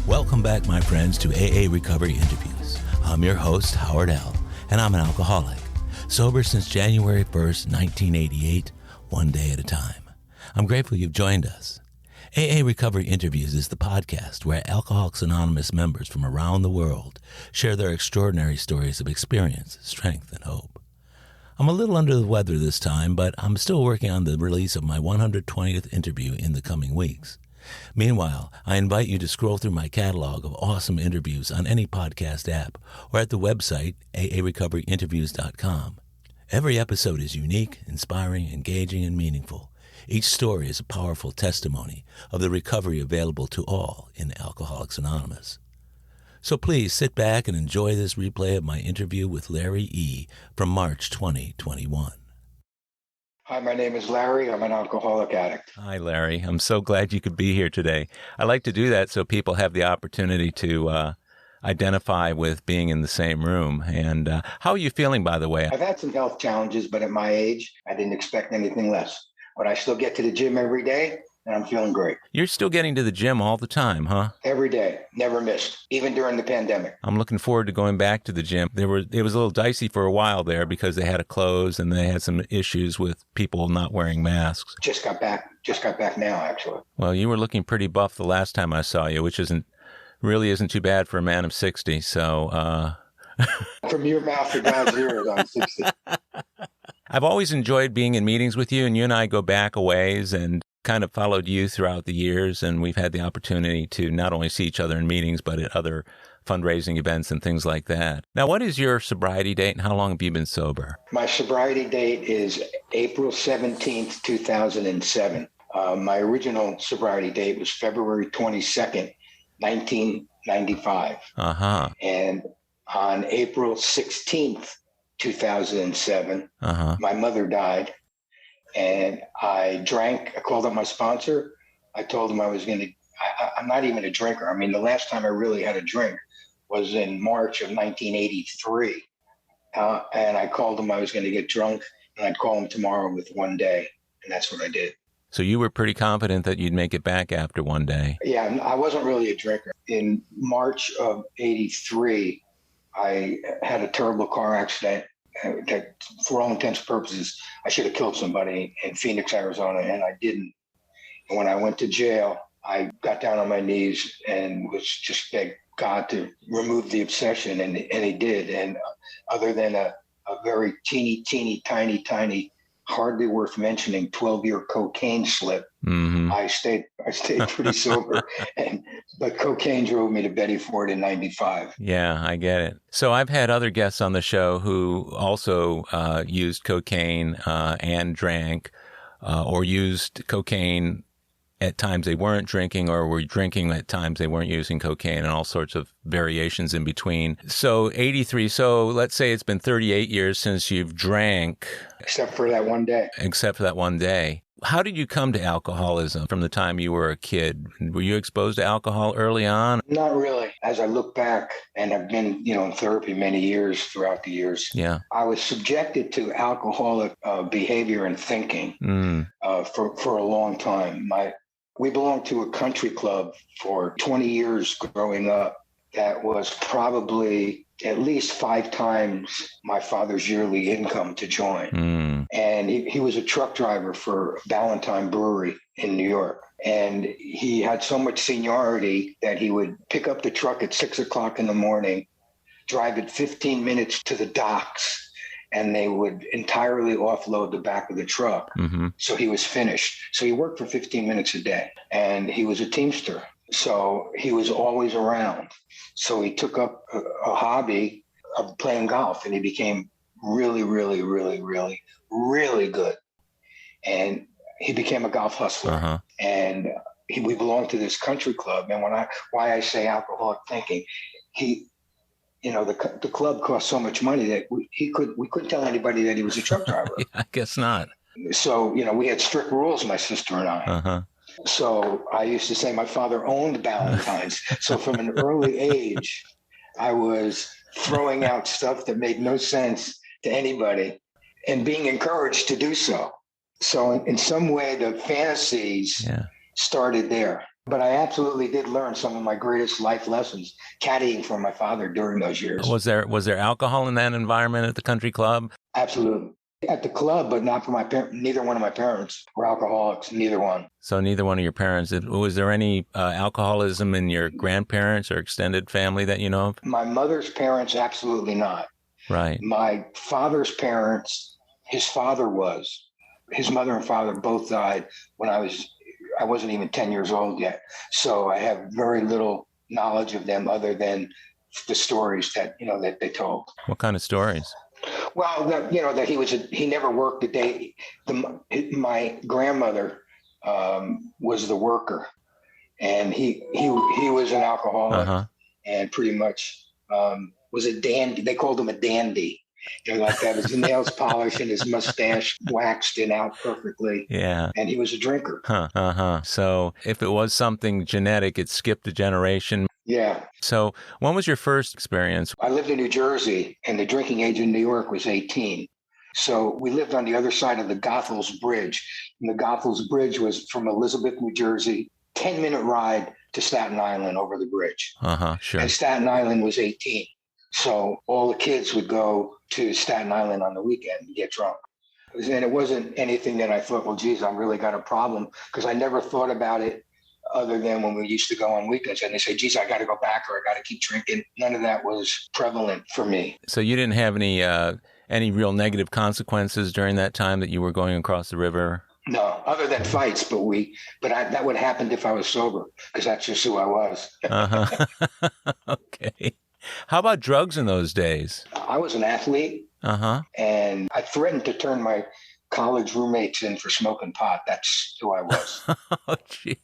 Welcome back, my friends, to AA Recovery Interviews. I'm your host, Howard L., and I'm an alcoholic. Sober since January 1st, 1988, one day at a time. I'm grateful you've joined us. AA Recovery Interviews is the podcast where Alcoholics Anonymous members from around the world share their extraordinary stories of experience, strength, and hope. I'm a little under the weather this time, but I'm still working on the release of my 120th interview in the coming weeks. Meanwhile, I invite you to scroll through my catalog of awesome interviews on any podcast app or at the website aarecoveryinterviews.com. Every episode is unique, inspiring, engaging, and meaningful. Each story is a powerful testimony of the recovery available to all in Alcoholics Anonymous. So please sit back and enjoy this replay of my interview with Larry E. from March 2021. Hi, my name is Larry. I'm an alcoholic addict. Hi, Larry. I'm so glad you could be here today. I like to do that so people have the opportunity to identify with being in the same room. And how are you feeling, by the way? I've had some health challenges, but at my age, I didn't expect anything less. But I still get to the gym every day, and I'm feeling great. You're still getting to the gym all the time, huh? Every day. Never missed, even during the pandemic. I'm looking forward to going back to the gym. It was a little dicey for a while there because they had to close and they had some issues with people not wearing masks. Just got back now, actually. Well, you were looking pretty buff the last time I saw you, which isn't too bad for a man of 60. So, From your mouth to God's ears, I'm 60. I've always enjoyed being in meetings with you, and you and I go back a ways and kind of followed you throughout the years, and we've had the opportunity to not only see each other in meetings, but at other fundraising events and things like that. Now, what is your sobriety date, and how long have you been sober? My sobriety date is April 17th, 2007. My original sobriety date was February 22nd, 1995. Uh-huh. And on April 16th, 2007, my mother died, and I drank. I called up my sponsor. I told him I was going to, I'm not even a drinker. I mean, the last time I really had a drink was in March of 1983. And I called him I was going to get drunk, and I'd call him tomorrow with one day. And that's what I did. So you were pretty confident that you'd make it back after one day. Yeah, I wasn't really a drinker. In March of 83, I had a terrible car accident that, for all intents and purposes, I should have killed somebody in Phoenix, Arizona, and I didn't. And when I went to jail, I got down on my knees and was just begged God to remove the obsession, and he did. And other than a very teeny, tiny, hardly worth mentioning 12-year cocaine slip, I stayed pretty sober, but cocaine drove me to Betty Ford in 95. Yeah, I get it. So I've had other guests on the show who also used cocaine and drank, or used cocaine at times they weren't drinking, or were drinking at times they weren't using cocaine, and all sorts of variations in between. So 83, so let's say it's been 38 years since you've drank. Except for that one day. Except for that one day. How did you come to alcoholism from the time you were a kid? Were you exposed to alcohol early on? Not really. As I look back, and I've been, in therapy many years throughout the years. Yeah. I was subjected to alcoholic behavior and thinking for a long time. We belonged to a country club for 20 years growing up that was probably at least 5 times my father's yearly income to join. And he was a truck driver for Ballantine Brewery in New York. And he had so much seniority that he would pick up the truck at 6 o'clock in the morning, drive it 15 minutes to the docks, and they would entirely offload the back of the truck. So he was finished. So he worked for 15 minutes a day, and he was a Teamster. So he was always around. So he took up a hobby of playing golf, and he became really, really, really, really, really good. And he became a golf hustler. And we belonged to this country club. And why I say alcoholic thinking, the club cost so much money that we couldn't tell anybody that he was a truck driver. Yeah, I guess not. So, we had strict rules, my sister and I. So I used to say my father owned Ballantines. So from an early age, I was throwing out stuff that made no sense to anybody and being encouraged to do so. So in some way, the fantasies started there. But I absolutely did learn some of my greatest life lessons caddying for my father during those years. Was there alcohol in that environment at the country club? Absolutely. At the club, but not for my parents. Neither one of my parents were alcoholics, neither one. So neither one of your parents. Was there any alcoholism in your grandparents or extended family that you know of? My mother's parents, absolutely not. Right. My father's parents, his father was. His mother and father both died when I wasn't even 10 years old yet. So I have very little knowledge of them other than the stories that they told. What kind of stories? Well, that he never worked a day. My grandmother was the worker, and he was an alcoholic, and pretty much was a dandy. They called him a dandy. Like that. His nails polished and his mustache waxed and out perfectly. Yeah. And he was a drinker. So if it was something genetic, it skipped a generation. Yeah. So when was your first experience? I lived in New Jersey, and the drinking age in New York was 18. So we lived on the other side of the Goethals Bridge. And the Goethals Bridge was from Elizabeth, New Jersey, 10-minute ride to Staten Island over the bridge. Sure. And Staten Island was 18. So all the kids would go to Staten Island on the weekend and get drunk. And it wasn't anything that I thought, well, geez, I've really got a problem, because I never thought about it other than when we used to go on weekends and they say, geez, I got to go back or I got to keep drinking. None of that was prevalent for me. So you didn't have any real negative consequences during that time that you were going across the river? No, other than fights, but that would happen if I was sober, because that's just who I was. Okay. How about drugs in those days? I was an athlete, and I threatened to turn my college roommates in for smoking pot. That's who I was. Oh, gee.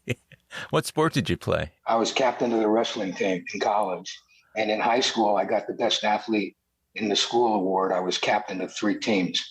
What sport did you play? I was captain of the wrestling team in college. And in high school, I got the best athlete in the school award. I was captain of 3 teams.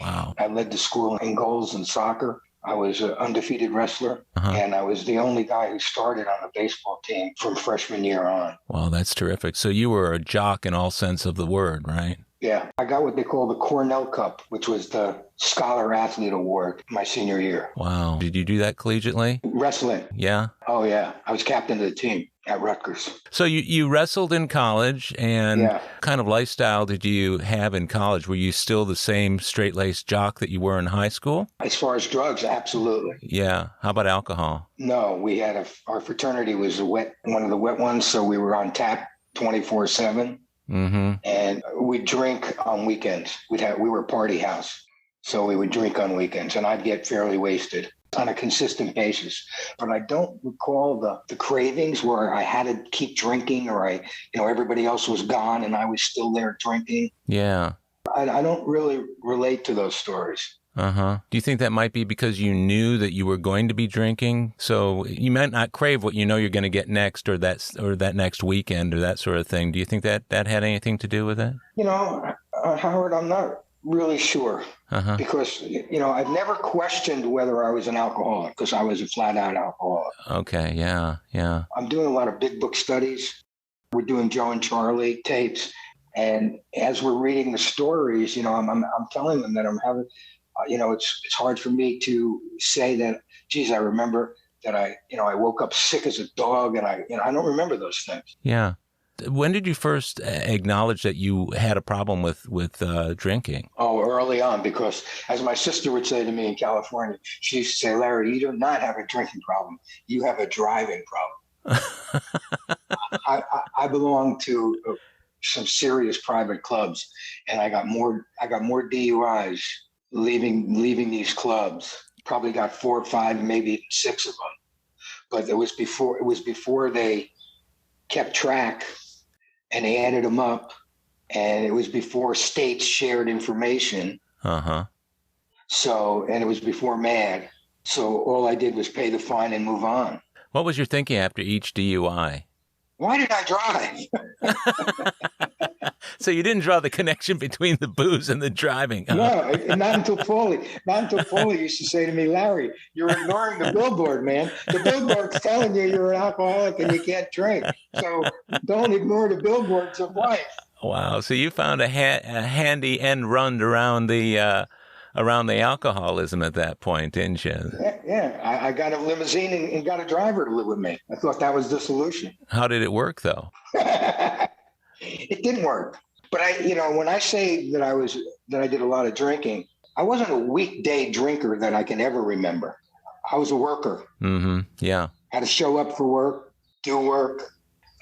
Wow. I led the school in goals in soccer. I was an undefeated wrestler, and I was the only guy who started on the baseball team from freshman year on. Wow, that's terrific. So you were a jock in all sense of the word, right? Yeah. I got what they call the Cornell Cup, which was the Scholar Athlete Award my senior year. Wow. Did you do that collegiately? Wrestling. Yeah? Oh, yeah. I was captain of the team at Rutgers. So you wrestled in college, and what kind of lifestyle did you have in college? Were you still the same straight-laced jock that you were in high school? As far as drugs, absolutely. Yeah. How about alcohol? No, we had our fraternity was one of the wet ones, so we were on tap 24/7. And we'd drink on weekends. We were a party house, so we would drink on weekends, and I'd get fairly wasted on a consistent basis. But I don't recall the cravings where I had to keep drinking, or everybody else was gone and I was still there drinking. Yeah. I don't really relate to those stories. Do you think that might be because you knew that you were going to be drinking? So you might not crave what you know you're going to get next, or that next weekend, or that sort of thing. Do you think that had anything to do with it? Howard, I'm not really sure, because I've never questioned whether I was an alcoholic, because I was a flat out alcoholic. Okay, yeah. I'm doing a lot of big book studies. We're doing Joe and Charlie tapes, and as we're reading the stories, I'm telling them that I'm having. It's hard for me to say that, geez, I remember that I woke up sick as a dog, and I don't remember those things. Yeah. When did you first acknowledge that you had a problem with drinking? Oh, early on, because as my sister would say to me in California, she used to say, Larry, you do not have a drinking problem. You have a driving problem. I belong to some serious private clubs, and I got more DUIs leaving these clubs. Probably got 4 or 5, maybe 6 of them. But it was before they kept track and they added them up, and it was before states shared information. So, and it was before MAD. So all I did was pay the fine and move on. What was your thinking after each DUI? Why did I drive? So you didn't draw the connection between the booze and the driving. Huh? No, not until Paulie. Not until Paulie used to say to me, Larry, you're ignoring the billboard, man. The billboard's telling you you're an alcoholic and you can't drink. So don't ignore the billboards of life. Wow. So you found a handy end run around the around the alcoholism at that point, didn't you? Yeah. I got a limousine and got a driver to live with me. I thought that was the solution. How did it work, though? It didn't work. But when I say that I did a lot of drinking, I wasn't a weekday drinker that I can ever remember. I was a worker. Mm-hmm. Yeah. Had to show up for work, do work,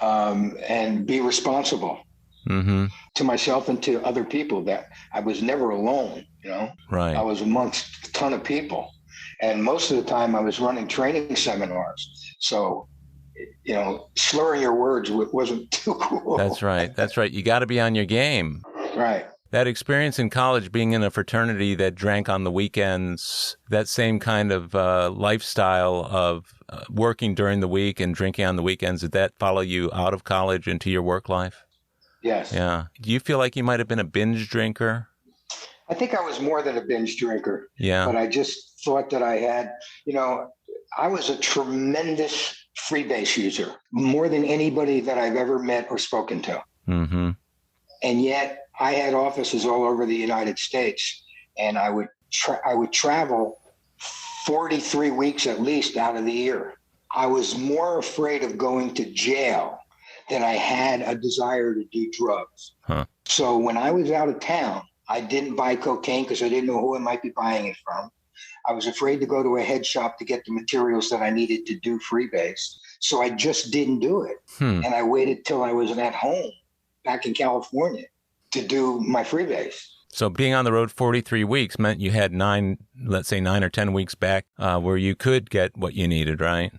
and be responsible to myself and to other people. That I was never alone. Right. I was amongst a ton of people, and most of the time I was running training seminars. So, slurring your words wasn't too cool. That's right. You got to be on your game. Right. That experience in college, being in a fraternity that drank on the weekends, that same kind of lifestyle of working during the week and drinking on the weekends, did that follow you out of college into your work life? Yes. Yeah. Do you feel like you might have been a binge drinker? I think I was more than a binge drinker. Yeah. But I just thought that I had, I was a tremendous freebase user, more than anybody that I've ever met or spoken to. Mm-hmm. And yet I had offices all over the United States, and I would travel 43 weeks at least out of the year. I was more afraid of going to jail than I had a desire to do drugs. Huh. So when I was out of town, I didn't buy cocaine because I didn't know who I might be buying it from. I was afraid to go to a head shop to get the materials that I needed to do freebase. So I just didn't do it. And I waited till I was at home back in California to do my freebase. So being on the road 43 weeks meant you had 9 or 10 weeks back where you could get what you needed, right?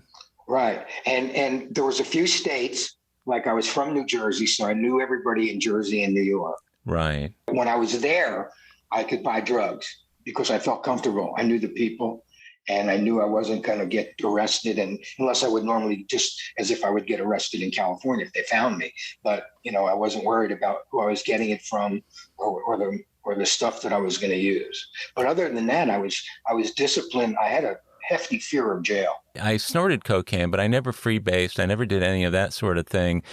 Right. And there was a few states, like I was from New Jersey, so I knew everybody in Jersey and New York. Right. When I was there, I could buy drugs because I felt comfortable. I knew the people, and I knew I wasn't going to get arrested, and unless I would normally, just as if I would get arrested in California if they found me. But I wasn't worried about who I was getting it from or the stuff that I was going to use. But other than that, I was disciplined. I had a hefty fear of jail. I snorted cocaine, but I never freebased. I never did any of that sort of thing.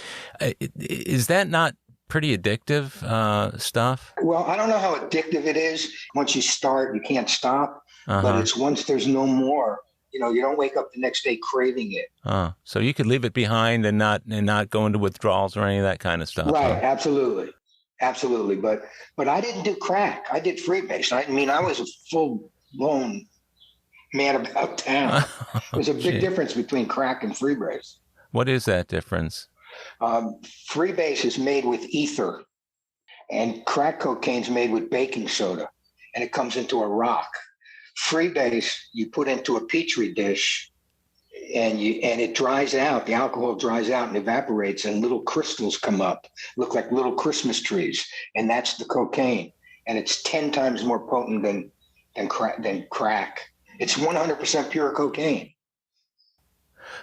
Is that not pretty addictive stuff? Well, I don't know how addictive it is. Once you start, you can't stop. But it's once there's no more, you don't wake up the next day craving it. So you could leave it behind and not go into withdrawals or any of that kind of stuff. Right. Huh? Absolutely. But I didn't do crack. I did freebase. I was a full-blown man about town. There's a big difference between crack and freebase. What is that difference? Freebase is made with ether, and crack cocaine's made with baking soda, and it comes into a rock. Freebase you put into a petri dish, and it dries out. The alcohol dries out and evaporates, and little crystals come up, look like little Christmas trees, and that's the cocaine. And it's 10 times more potent than crack. It's 100% pure cocaine.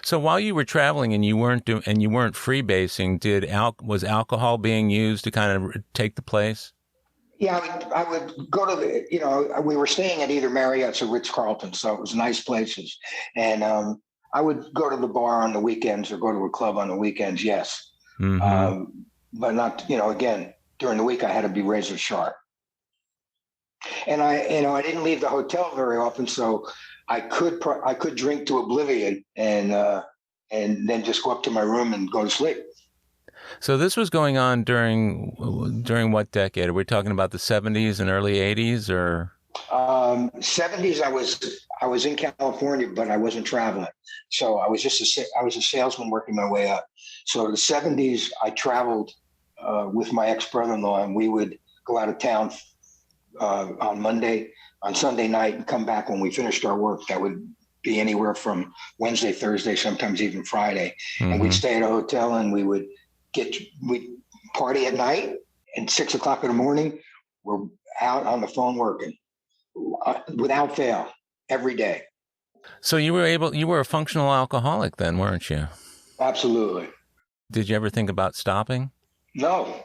So while you were traveling and you weren't freebasing, was alcohol being used to kind of take the place? Yeah, I would go to we were staying at either Marriott's or Ritz-Carlton, so it was nice places. And I would go to the bar on the weekends or go to a club on the weekends, yes. Mm-hmm. But not, again, during the week I had to be razor sharp. And I didn't leave the hotel very often, so I could drink to oblivion and then just go up to my room and go to sleep. So this was going on during what decade? Are we talking about the 70s and early 80s, or? 70s. I was in California, but I wasn't traveling. So I was a salesman working my way up. So the 70s, I traveled with my ex-brother-in-law, and we would go out of town on Sunday night and come back when we finished our work. That would be anywhere from Wednesday, Thursday, sometimes even Friday. Mm-hmm. And we'd stay at a hotel, and we'd party at night, and 6 o'clock in the morning, we're out on the phone working without fail every day. So you were a functional alcoholic then, weren't you? Absolutely. Did you ever think about stopping? No,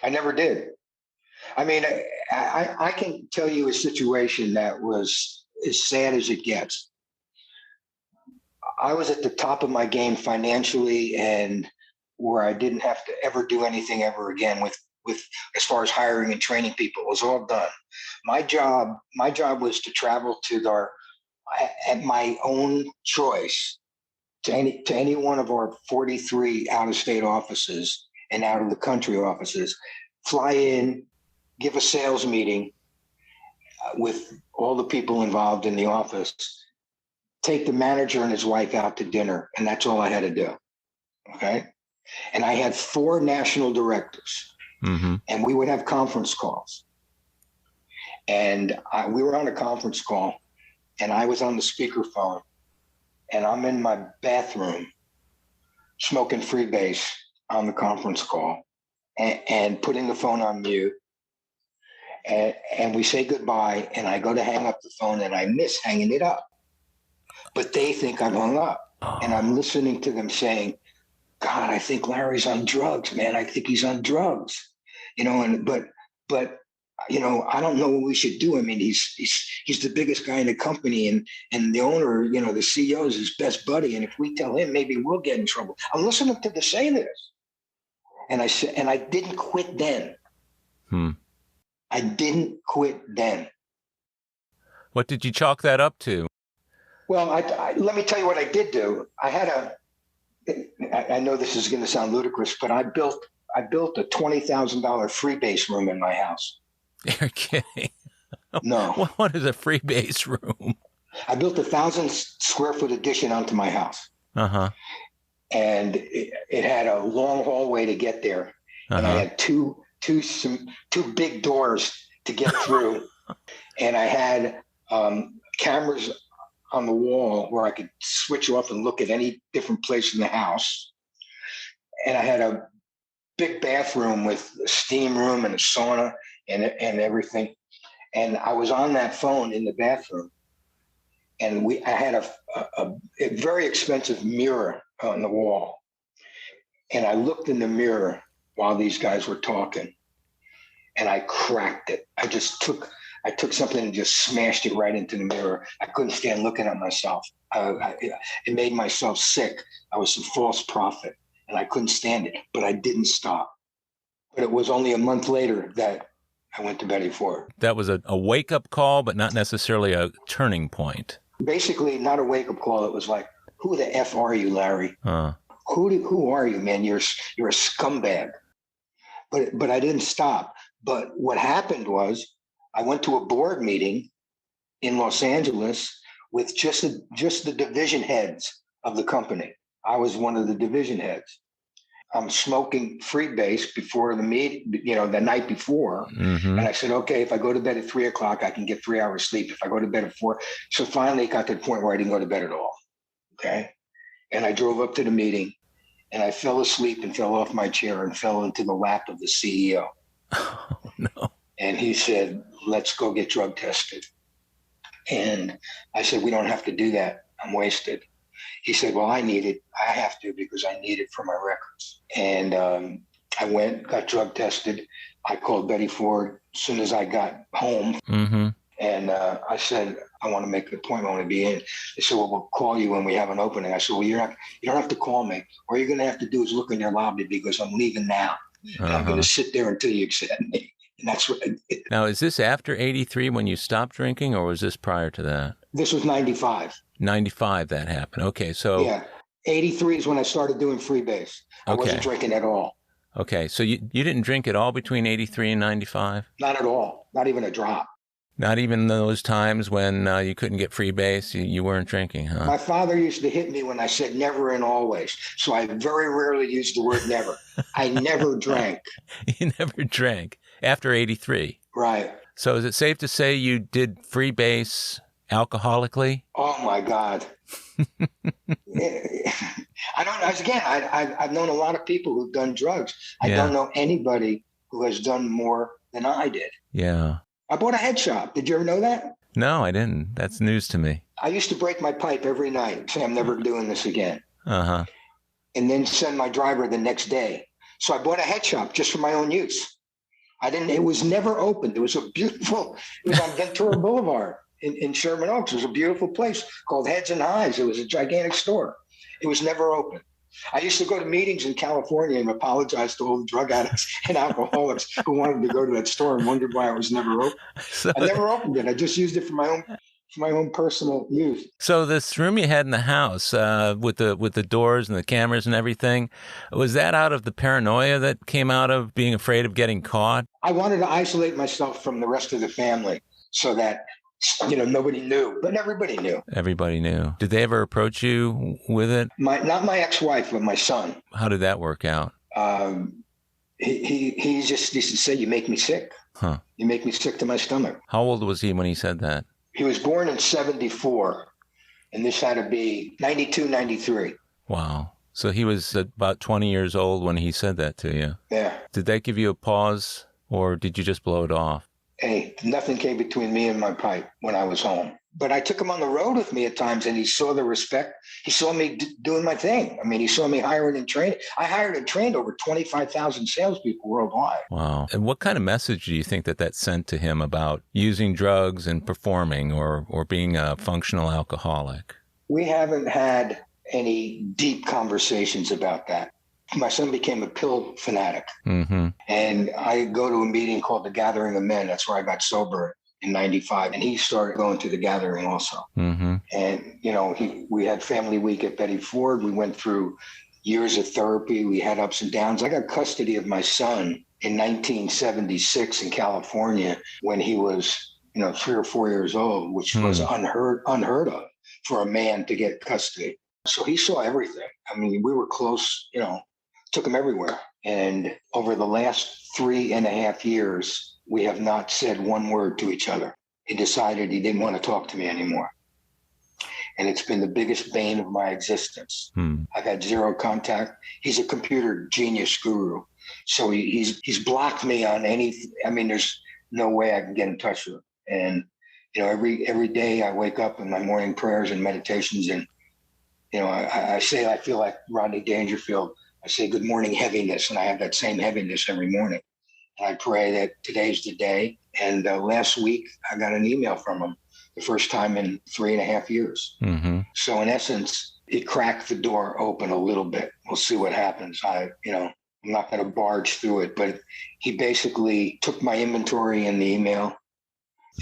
I never did. I can tell you a situation that was as sad as it gets. I was at the top of my game financially, and where I didn't have to ever do anything ever again with with as far as hiring and training people. It was all done. My job was to travel to at my own choice to any one of our 43 out-of-state offices and out of the country offices, fly in, give a sales meeting with all the people involved in the office, take the manager and his wife out to dinner, and that's all I had to do. Okay. And I had 4 national directors, and we would have conference calls. And we were on a conference call, and I was on the speakerphone, and I'm in my bathroom smoking freebase on the conference call and putting the phone on mute. And we say goodbye, and I go to hang up the phone, and I miss hanging it up. But they think I've hung up, and I'm listening to them saying, God, I think Larry's on drugs, man. I think he's on drugs, but I don't know what we should do. I mean, he's the biggest guy in the company, and the owner, the CEO is his best buddy. And if we tell him, maybe we'll get in trouble. I'm listening to them say this. And I said, and I didn't quit then. I didn't quit then. What did you chalk that up to? Well, let me tell you what I did do. I know this is going to sound ludicrous, but I built a $20,000 freebase room in my house. You're kidding. No. What is a freebase room? I built 1,000 square foot addition onto my house. And it had a long hallway to get there. And I had two big doors to get through. And I had cameras on the wall where I could switch off and look at any different place in the house. And I had a big bathroom with a steam room and a sauna and everything. And I was on that phone in the bathroom, and I had a very expensive mirror on the wall. And I looked in the mirror while these guys were talking, and I cracked it. I took something and just smashed it right into the mirror. I couldn't stand looking at myself. It made myself sick. I was a false prophet, and I couldn't stand it, but I didn't stop. But it was only a month later that I went to Betty Ford. That was a wake-up call, but not necessarily a turning point. Basically, not a wake-up call. It was like, who the F are you, Larry? Who are you, man? You're a scumbag. But I didn't stop. But what happened was I went to a board meeting in Los Angeles with just the division heads of the company. I was one of the division heads. I'm smoking freebase before the meeting, the night before. And I said, okay, if I go to bed at 3:00, I can get 3 hours sleep. If I go to bed at 4. So finally it got to the point where I didn't go to bed at all. Okay. And I drove up to the meeting, and I fell asleep and fell off my chair and fell into the lap of the CEO. Oh, no. And he said, let's go get drug tested. And I said, we don't have to do that. I'm wasted. He said, well, I have to because I need it for my records. And I went, got drug tested. I called Betty Ford as soon as I got home. And I said, I want to make an appointment. I want to be in. They said, well, we'll call you when we have an opening. I said, well, you don't have to call me. All you're going to have to do is look in your lobby because I'm leaving now. And I'm going to sit there until you accept me. And that's what I did. Now, is this after 83 when you stopped drinking, or was this prior to that? This was 95. 95 that happened. Okay, so... Yeah. 83 is when I started doing freebase. I wasn't drinking at all. Okay, so you didn't drink at all between 83 and 95? Not at all. Not even a drop. Not even those times when you couldn't get freebase, you weren't drinking, huh? My father used to hit me when I said never and always. So I very rarely used the word never. I never drank. You never drank after 83? Right. So is it safe to say you did freebase alcoholically? Oh, my God. I've known a lot of people who've done drugs. I don't know anybody who has done more than I did. Yeah. I bought a head shop. Did you ever know that? No, I didn't. That's news to me. I used to break my pipe every night, say I'm never doing this again. And then send my driver the next day. So I bought a head shop just for my own use. It was never opened. It was on Ventura Boulevard in Sherman Oaks. It was a beautiful place called Heads and Highs. It was a gigantic store. It was never open. I used to go to meetings in California and apologize to all the drug addicts and alcoholics who wanted to go to that store and wondered why it was never open. So, I never opened it. I just used it for my own personal use. so this room you had in the house with the doors and the cameras and everything, was that out of the paranoia that came out of being afraid of getting caught? I wanted to isolate myself from the rest of the family so that nobody knew, but everybody knew. Everybody knew. Did they ever approach you with it? Not my ex-wife, but my son. How did that work out? He just used to say, "You make me sick. Huh. You make me sick to my stomach." How old was he when he said that? He was born in 1974, and this had to be 1992, 1993. Wow. So he was about 20 years old when he said that to you. Yeah. Did that give you a pause, or did you just blow it off? Hey, nothing came between me and my pipe when I was home. But I took him on the road with me at times, and he saw the respect. He saw me doing my thing. I mean, he saw me hiring and training. I hired and trained over 25,000 salespeople worldwide. Wow. And what kind of message do you think that sent to him about using drugs and performing or being a functional alcoholic? We haven't had any deep conversations about that. My son became a pill fanatic. Mm-hmm. And I go to a meeting called the Gathering of Men. That's where I got sober in 95. And he started going to the Gathering also. Mm-hmm. And, we had family week at Betty Ford. We went through years of therapy. We had ups and downs. I got custody of my son in 1976 in California when he was, 3 or 4 years old, which was unheard of for a man to get custody. So he saw everything. I mean, we were close, took him everywhere. And over the last 3.5 years, we have not said one word to each other. He decided he didn't want to talk to me anymore. And it's been the biggest bane of my existence. I've had zero contact. He's a computer genius guru. So he's blocked me on anything. I mean, there's no way I can get in touch with him. And, every day I wake up in my morning prayers and meditations and, I say I feel like Rodney Dangerfield. I say, "Good morning, heaviness." And I have that same heaviness every morning. And I pray that today's the day. And last week, I got an email from him, the first time in 3.5 years. Mm-hmm. So in essence, it cracked the door open a little bit. We'll see what happens. I'm not going to barge through it, but he basically took my inventory in the email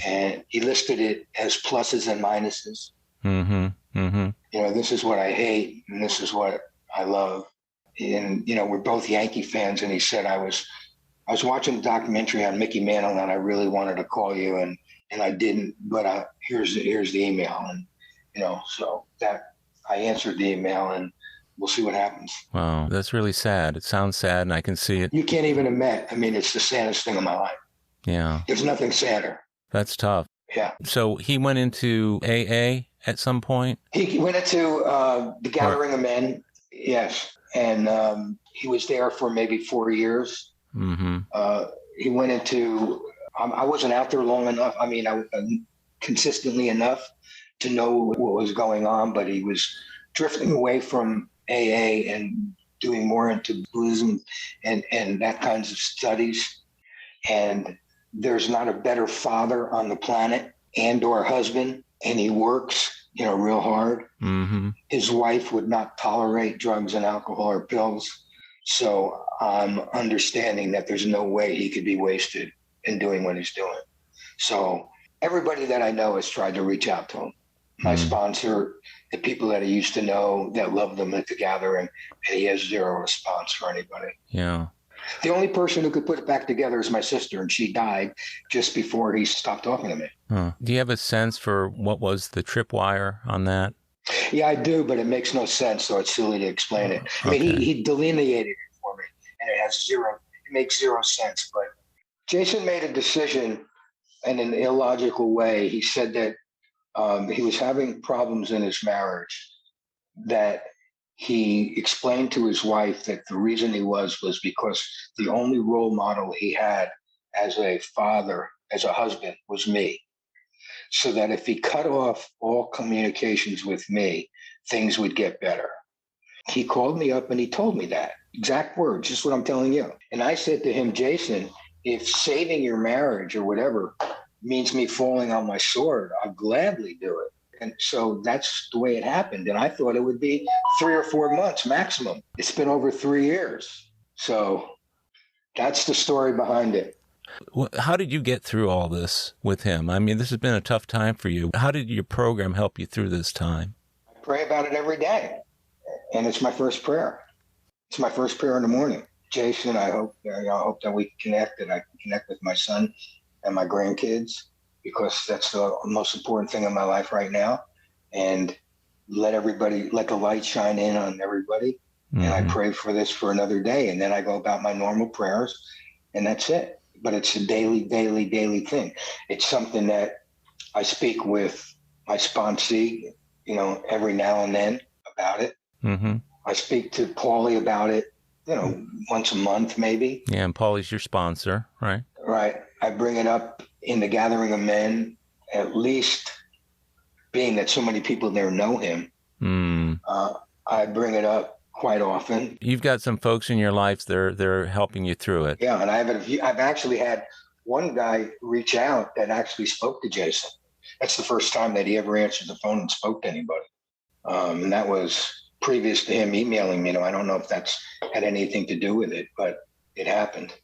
and he listed it as pluses and minuses. Mm-hmm. Mm-hmm. This is what I hate and this is what I love. And, we're both Yankee fans. And he said, I was watching a documentary on Mickey Mantle and I really wanted to call you and I didn't, but here's the email. And, so that I answered the email and we'll see what happens. Wow. That's really sad. It sounds sad and I can see it. You can't even admit. I mean, it's the saddest thing in my life. Yeah. There's nothing sadder. That's tough. Yeah. So he went into AA at some point? He went into the Gathering of Men. Yes. And he was there for maybe 4 years. Mm-hmm. He went into, I wasn't out there long enough. I mean, consistently enough to know what was going on, but he was drifting away from AA and doing more into Buddhism and that kinds of studies. And there's not a better father on the planet and or husband. And he works, real hard. Mm-hmm. His wife would not tolerate drugs and alcohol or pills. So I'm understanding that there's no way he could be wasted in doing what he's doing. So everybody that I know has tried to reach out to him. My sponsor, the people that I used to know that loved them at the Gathering, and he has zero response for anybody. Yeah. The only person who could put it back together is my sister, and she died just before he stopped talking to me. Huh. Do you have a sense for what was the tripwire on that? Yeah, I do, but it makes no sense, so it's silly to explain it. I mean, he delineated it for me, and it makes zero sense. But Jason made a decision in an illogical way. He said that he was having problems in his marriage, that he explained to his wife that the reason he was because the only role model he had as a father, as a husband, was me. So that if he cut off all communications with me, things would get better. He called me up and he told me that. Exact words, just what I'm telling you. And I said to him, Jason, if saving your marriage or whatever means me falling on my sword, I'll gladly do it. And so that's the way it happened. And I thought it would be 3 or 4 months maximum. It's been over 3 years. So that's the story behind it. How did you get through all this with him? I mean, this has been a tough time for you. How did your program help you through this time? I pray about it every day. And it's my first prayer. It's my first prayer in the morning. Jason, I hope that we connect, and I can connect with my son and my grandkids, because that's the most important thing in my life right now. And let the light shine in on everybody. Mm-hmm. And I pray for this for another day. And then I go about my normal prayers, and that's it. But it's a daily thing. It's something that I speak with my sponsee, every now and then about it. Mm-hmm. I speak to Paulie about it, once a month maybe. Yeah, and Paulie's your sponsor, right? Right. I bring it up in the gathering of men, at least being that so many people there know him. I bring it up quite often. You've got some folks in your life they're helping you through it. Yeah, and I've actually had one guy reach out that actually spoke to Jason. That's the first time that he ever answered the phone and spoke to anybody. And that was previous to him emailing me. I don't know if that's had anything to do with it, but it happened.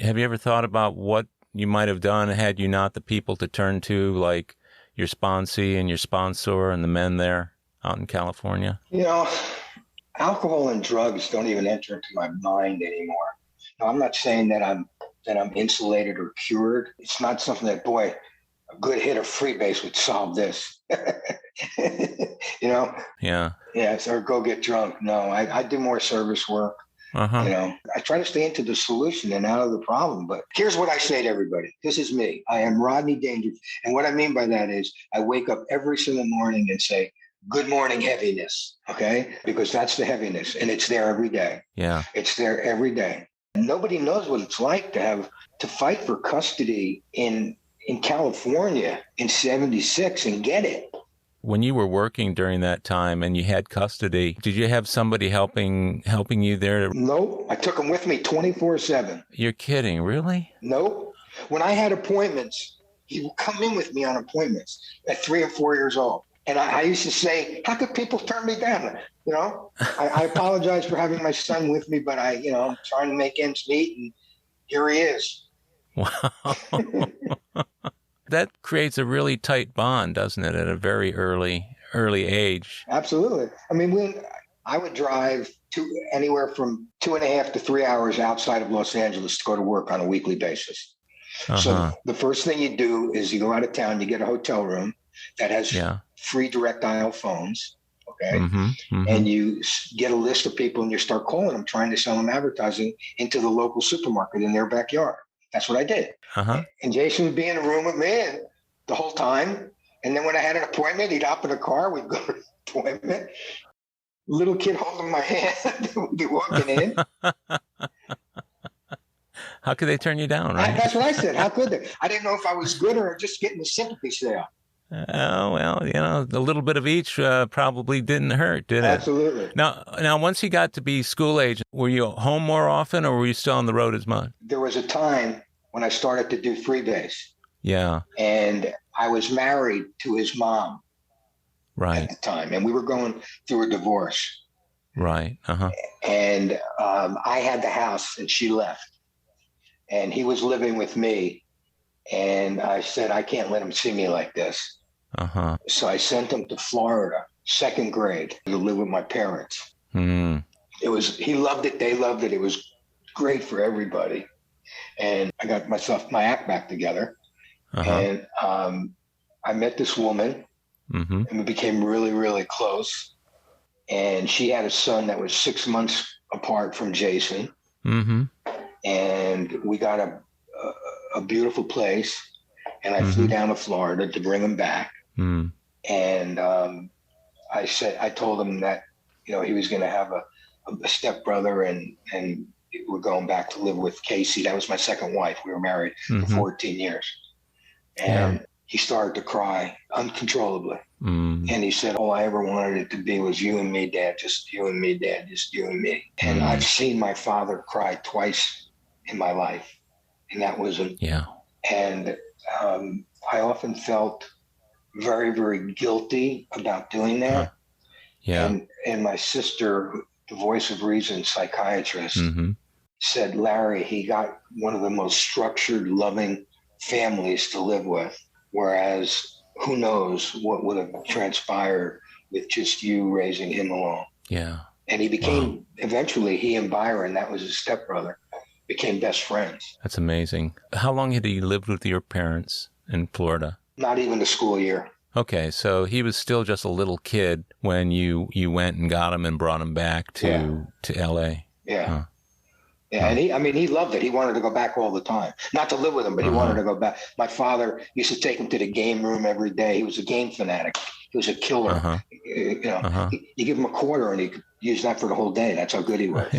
Have you ever thought about what you might have done had you not the people to turn to, like your sponsee and your sponsor and the men there out in California? Alcohol and drugs don't even enter into my mind anymore. Now, I'm not saying that I'm insulated or cured. It's not something that, boy, a good hit of freebase would solve this. Yeah. Yes, or go get drunk. No, I do more service work. Uh-huh. I try to stay into the solution and out of the problem. But here's what I say to everybody. This is me. I am Rodney Dangerfield. And what I mean by that is I wake up every single morning and say, good morning, heaviness. Okay? Because that's the heaviness. And it's there every day. Yeah. It's there every day. And nobody knows what it's like to fight for custody in California in 76 and get it. When you were working during that time and you had custody, did you have somebody helping you there? Nope. I took them with me 24/7. You're kidding, really? Nope. When I had appointments, he would come in with me on appointments at 3 and 4 years old. And I used to say, how could people turn me down? I apologize for having my son with me, but I'm trying to make ends meet, and here he is. Wow. That creates a really tight bond, doesn't it, at a very early age? Absolutely. I mean, I would drive anywhere from 2.5 to 3 hours outside of Los Angeles to go to work on a weekly basis. Uh-huh. So the first thing you do is you go out of town, you get a hotel room that has free direct dial phones. Okay. Mm-hmm, mm-hmm. And you get a list of people and you start calling them, trying to sell them advertising into the local supermarket in their backyard. That's what I did. Uh-huh. And Jason would be in the room with me the whole time. And then when I had an appointment, he'd hop in a car. We'd go to the appointment. Little kid holding my hand. We'd be walking in. How could they turn you down, right? That's what I said. How could they? I didn't know if I was good or just getting the sympathy sale. Oh, well, a little bit of each probably didn't hurt, did it? Absolutely. Now, once you got to be school age, were you home more often or were you still on the road as much? There was a time when I started to do freebase. Yeah. And I was married to his mom. Right. At the time. And we were going through a divorce. Right. Uh-huh. And I had the house and she left. And he was living with me. And I said, I can't let him see me like this. Uh-huh. So I sent him to Florida, 2nd grade, to live with my parents. Mm. He loved it. They loved it. It was great for everybody. And I got my act back together. Uh-huh. And I met this woman, mm-hmm. and we became really, really close. And she had a son that was 6 months apart from Jason. Mm-hmm. And we got a beautiful place, and I flew down to Florida to bring him back. Mm. And I told him that he was going to have a stepbrother, and we're going back to live with Casey. That was my second wife. We were married for 14 years, and he started to cry uncontrollably. Mm. And he said, all I ever wanted it to be was you and me, Dad, just you and me, Dad, just you and me. And I've seen my father cry twice in my life. And that was And I often felt very, very guilty about doing that. Huh. Yeah. And my sister, the voice of reason psychiatrist, said, Larry, he got one of the most structured, loving families to live with, whereas who knows what would have transpired with just you raising him alone. Yeah. And he became, eventually, he and Byron, that was his stepbrother, became best friends. That's amazing. How long had you lived with your parents in Florida? Not even a school year. Okay, so he was still just a little kid when you went and got him and brought him back to L.A. Yeah. Huh. Yeah, and he loved it. He wanted to go back all the time. Not to live with him, but he wanted to go back. My father used to take him to the game room every day. He was a game fanatic. He was a killer. You know, you give him a quarter and he could use that for the whole day. That's how good he was.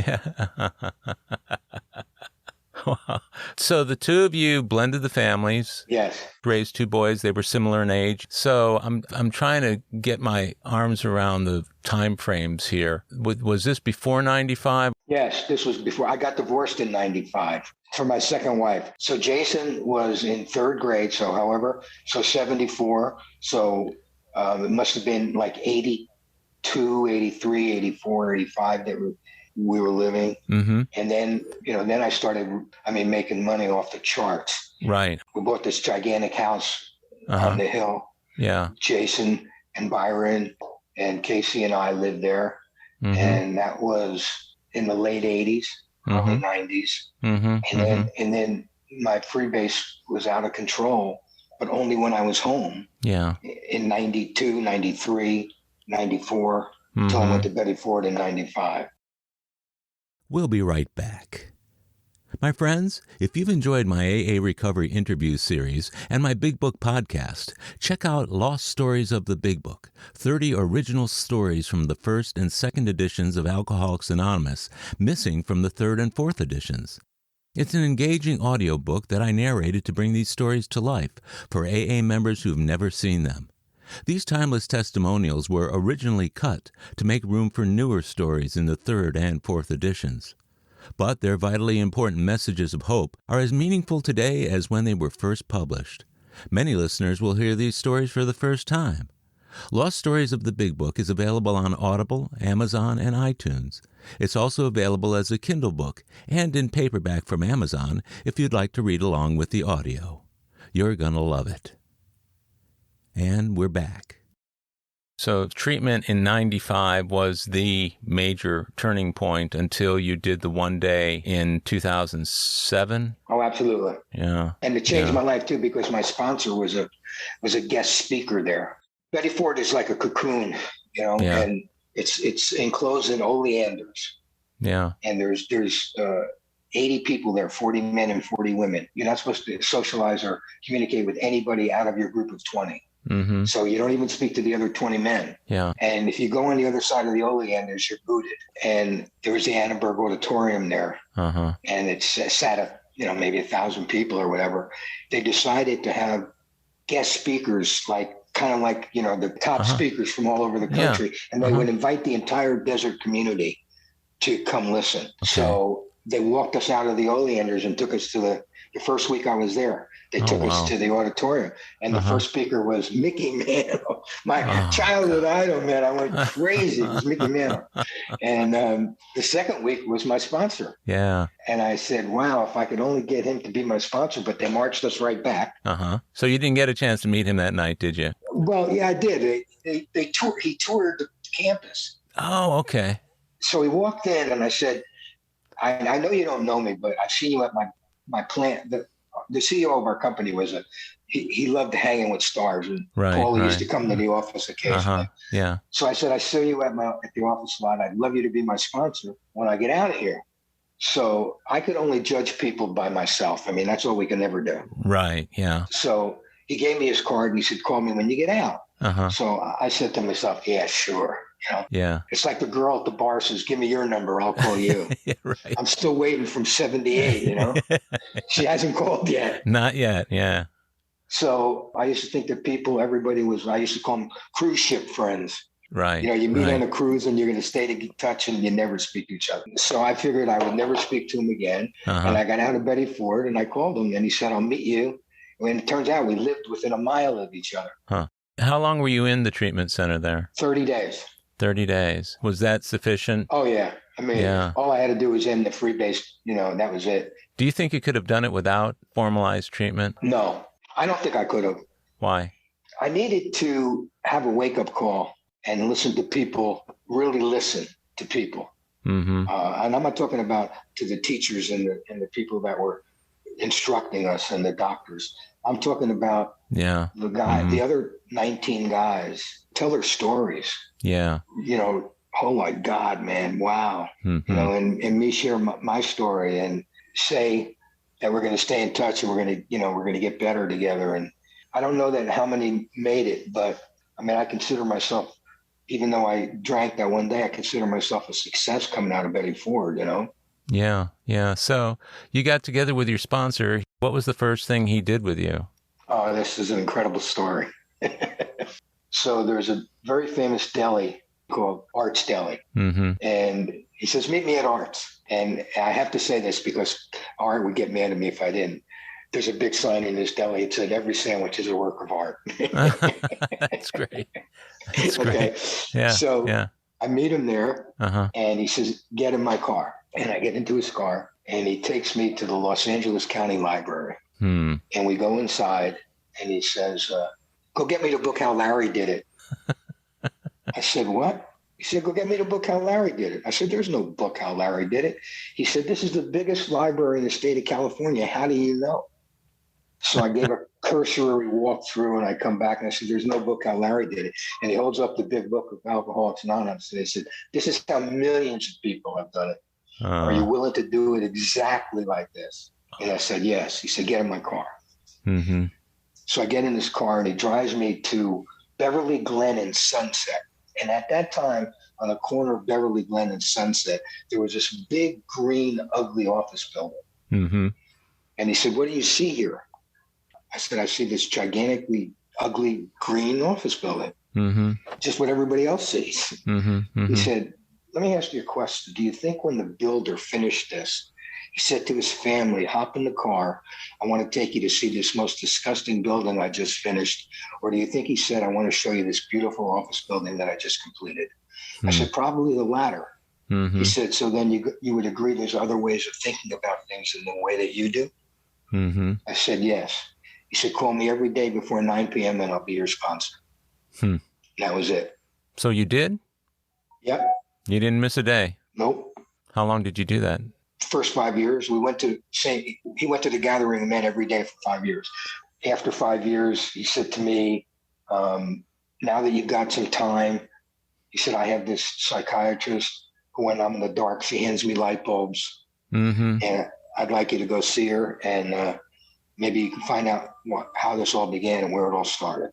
Wow. So the two of you blended the families. Yes. Raised two boys. They were similar in age. So I'm trying to get my arms around the time frames here. Was this before 95? Yes, this was before. I got divorced in 95 from my second wife. So Jason was in third grade. So 74. So it must have been like 82, 83, 84, 85 that we were living. And then, then I started, making money off the charts. Right. We bought this gigantic house on the hill. Yeah. Jason and Byron and Casey and I lived there. And that was in the late 80s, early 90s. And then my freebase was out of control, but only when I was home. Yeah. In 92, 93, 94, until I went to Betty Ford in 95. We'll be right back. My friends, if you've enjoyed my AA Recovery interview series and my Big Book podcast, check out Lost Stories of the Big Book, 30 original stories from the first and second editions of Alcoholics Anonymous, missing from the third and fourth editions. It's an engaging audiobook that I narrated to bring these stories to life for AA members who've never seen them. These timeless testimonials were originally cut to make room for newer stories in the third and fourth editions. But their vitally important messages of hope are as meaningful today as when they were first published. Many listeners will hear these stories for the first time. Lost Stories of the Big Book is available on Audible, Amazon, and iTunes. It's also available as a Kindle book and in paperback from Amazon if you'd like to read along with the audio. You're going to love it. And we're back. So treatment in 95 was the major turning point until you did the one day in 2007? Oh, absolutely. Yeah. And it changed my life, too, because my sponsor was a guest speaker there. Betty Ford is like a cocoon, and it's enclosed in oleanders. Yeah. And there's 80 people there, 40 men and 40 women. You're not supposed to socialize or communicate with anybody out of your group of 20. So you don't even speak to the other 20 men. Yeah. And if you go on the other side of the oleanders, you're booted. And there was the Annenberg Auditorium there. And it sat at, maybe 1,000 people or whatever. They decided to have guest speakers, kind of like the top speakers from all over the country. And they would invite the entire desert community to come listen. Okay. So they walked us out of the oleanders and took us to the first week I was there. They took us to the auditorium, and the first speaker was Mickey Mantle, my childhood idol, man. I went crazy. It was Mickey Mantle. And the second week was my sponsor. Yeah. And I said, wow, if I could only get him to be my sponsor, but they marched us right back. So you didn't get a chance to meet him that night, did you? Well, yeah, I did. He toured the campus. Oh, okay. So he walked in, and I said, I know you don't know me, but I've seen you at my plant. The CEO of our company was he loved hanging with stars, and Paul used to come to the office occasionally. Yeah. So I said, I saw you at the office lot. I'd love you to be my sponsor when I get out of here. So I could only judge people by myself. I mean, that's all we can ever do. Right. Yeah. So he gave me his card and he said, call me when you get out. So I said to myself, yeah, sure. Yeah. It's like the girl at the bar says, give me your number, I'll call you. Yeah, right. I'm still waiting from 78, She hasn't called yet. Not yet, yeah. So I used to think that I used to call them cruise ship friends. Right. You meet on a cruise and you're going to stay in touch and you never speak to each other. So I figured I would never speak to him again. And I got out of Betty Ford and I called him and he said, I'll meet you. And it turns out we lived within a mile of each other. How long were you in the treatment center there? 30 days. 30 days. Was that sufficient? Oh, yeah. I mean, Yeah. all I had to do was end the freebase, and that was it. Do you think you could have done it without formalized treatment? No, I don't think I could have. Why? I needed to have a wake-up call and listen to people, really listen to people. Mm-hmm. And I'm not talking about to the teachers and the people that were instructing us and the doctors. I'm talking about the guy, the other 19 guys, tell their stories. Yeah. Oh my God, man, wow. Mm-hmm. And me share my story and say that we're going to stay in touch and we're going to get better together. And I don't know that how many made it, but I mean, I consider myself, even though I drank that one day, I consider myself a success coming out of Betty Ford, Yeah, yeah. So you got together with your sponsor. What was the first thing he did with you? Oh, this is an incredible story. So there's a very famous deli called Art's Deli. Mm-hmm. And he says, meet me at Art's. And I have to say this because Art would get mad at me if I didn't. There's a big sign in this deli. It said, every sandwich is a work of art. That's great. That's great. Okay. Yeah. So yeah. I meet him there Uh-huh. and he says, get in my car. And I get into his car and he takes me to the Los Angeles County Library. And we go inside and he says, go get me the book How Larry Did It. I said, what? He said, go get me the book How Larry Did It. I said, there's no book How Larry Did It. He said, this is the biggest library in the state of California. How do you know? So I gave a cursory walkthrough and I come back and I said, there's no book How Larry Did It. And he holds up the big book of Alcoholics Anonymous. And he said, this is how millions of people have done it. Are you willing to do it exactly like this? And I said, yes. He said, get in my car. Mm-hmm. So I get in his car and he drives me to Beverly Glen and Sunset. And at that time, on the corner of Beverly Glen and Sunset, there was this big, green, ugly office building. Mm-hmm. And he said, what do you see here? I said, I see this gigantically ugly green office building. Mm-hmm. Just what everybody else sees. Mm-hmm. Mm-hmm. He said, let me ask you a question. Do you think when the builder finished this, he said to his family, hop in the car. I want to take you to see this most disgusting building I just finished. Or do you think he said, I want to show you this beautiful office building that I just completed? I said, probably the latter. He said, so then you would agree there's other ways of thinking about things in the way that you do? I said, yes. He said, call me every day before 9 p.m. and I'll be your sponsor. That was it. So you did? Yep. You didn't miss a day? Nope. How long did you do that? First 5 years, he went to the Gathering of Men every day for 5 years. After 5 years, he said to me, now that you've got some time, he said, I have this psychiatrist who, when I'm in the dark, she hands me light bulbs. And I'd like you to go see her and maybe you can find out how this all began and where it all started.